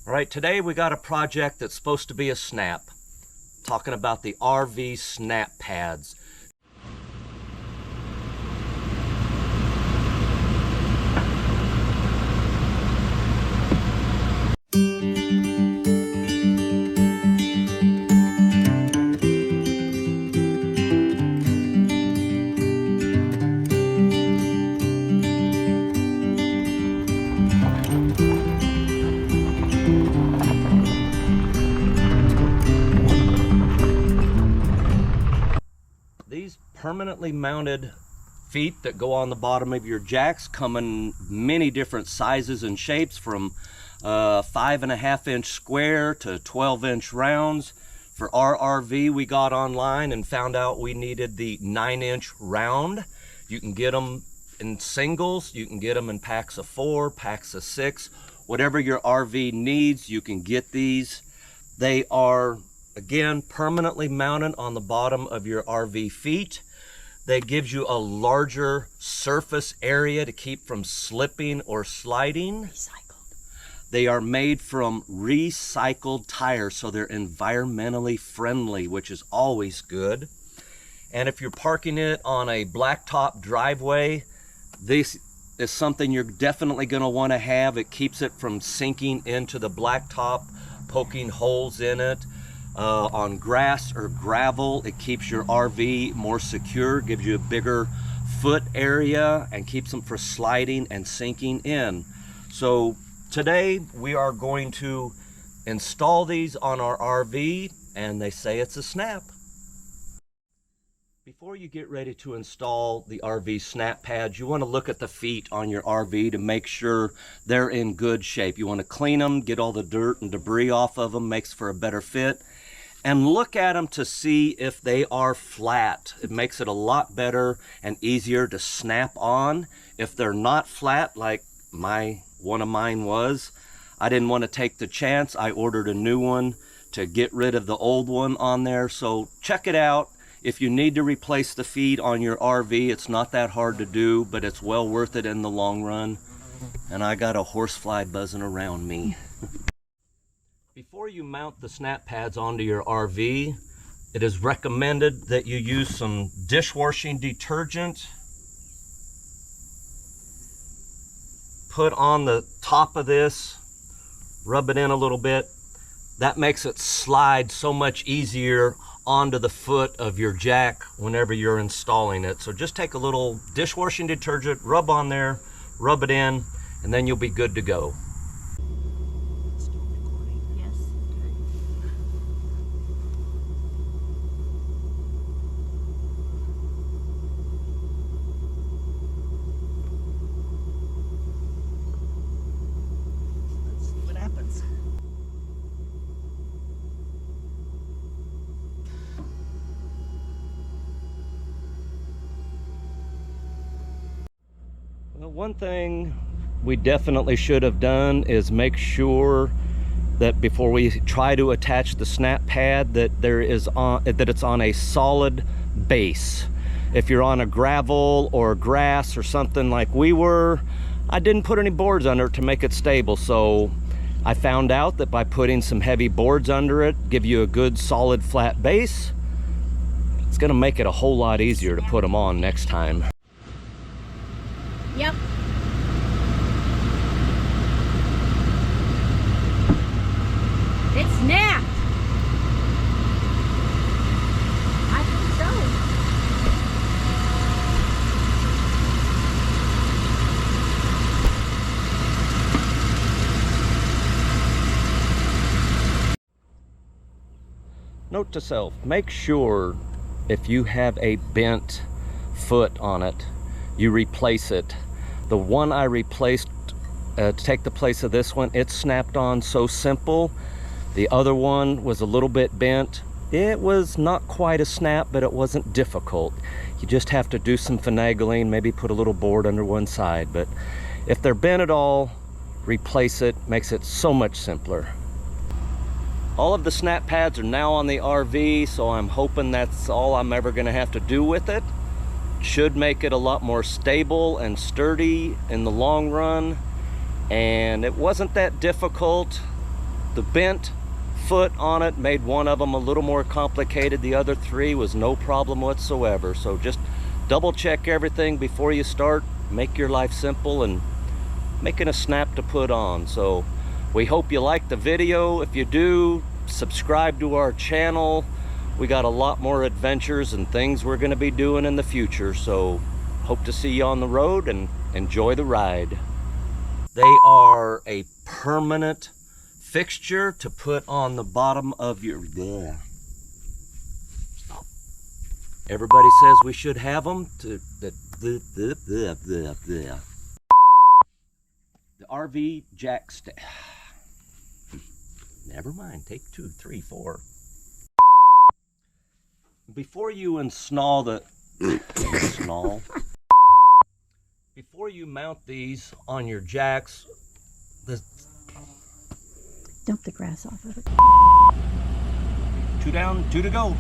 All right, today we got a project that's supposed to be a snap. Talking about the RV SnapPads. These permanently mounted feet that go on the bottom of your jacks come in many different sizes and shapes, from 5.5-inch square to 12-inch rounds. For our RV, we got online and found out we needed the 9-inch round. You can get them in singles, you can get them in packs of 4, packs of 6, whatever your RV needs, you can get these. They are, again, permanently mounted on the bottom of your RV feet. That gives you a larger surface area to keep from slipping or sliding. Recycled. They are made from recycled tires, so they're environmentally friendly, which is always good. And if you're parking it on a blacktop driveway, this is something you're definitely going to want to have. It keeps it from sinking into the blacktop, poking holes in it. On grass or gravel, it keeps your RV more secure, gives you a bigger foot area, and keeps them from sliding and sinking in. So today we are going to install these on our RV, and they say it's a snap. Before you get ready to install the RV SnapPads, you want to look at the feet on your RV to make sure they're in good shape. You want to clean them, get all the dirt and debris off of them, makes for a better fit. And look at them to see if they are flat. It makes it a lot better and easier to snap on. If they're not flat, like one of mine was, I didn't want to take the chance. I ordered a new one to get rid of the old one on there. So check it out. If you need to replace the feet on your RV, it's not that hard to do, but it's well worth it in the long run. And I got a horsefly buzzing around me. Before you mount the SnapPads onto your RV, it is recommended that you use some dishwashing detergent. Put on the top of this, rub it in a little bit. That makes it slide so much easier onto the foot of your jack whenever you're installing it. So just take a little dishwashing detergent, rub on there, rub it in, and then you'll be good to go. Well, one thing we definitely should have done is make sure that before we try to attach the SnapPad that it's on a solid base. If you're on a gravel or grass or something like we were, I didn't put any boards under it to make it stable. So I found out that by putting some heavy boards under it, give you a good solid flat base, it's gonna make it a whole lot easier to put them on next time. Yep. It snapped. I think so. Note to self, make sure if you have a bent foot on it, you replace it. The one I replaced to take the place of this one, it snapped on so simple. The other one was a little bit bent. It was not quite a snap, but it wasn't difficult. You just have to do some finagling, maybe put a little board under one side. But if they're bent at all, replace it, makes it so much simpler. All of the SnapPads are now on the RV, so I'm hoping that's all I'm ever gonna have to do with it. Should make it a lot more stable and sturdy in the long run. And it wasn't that difficult. The bent foot on it made one of them a little more complicated. The other three was no problem whatsoever. So just double check everything before you start. Make your life simple and making a snap to put on. So we hope you like the video. If you do, subscribe to our channel. We got a lot more adventures and things we're going to be doing in the future. So hope to see you on the road and enjoy the ride. They are a permanent fixture to put on the bottom of your... Stop. Everybody says we should have them to... The RV jack stand. Never mind. Take 2, 3, 4. Before you install the... Before you mount these on your jacks, Dump the grass off of it. 2 down, 2 to go.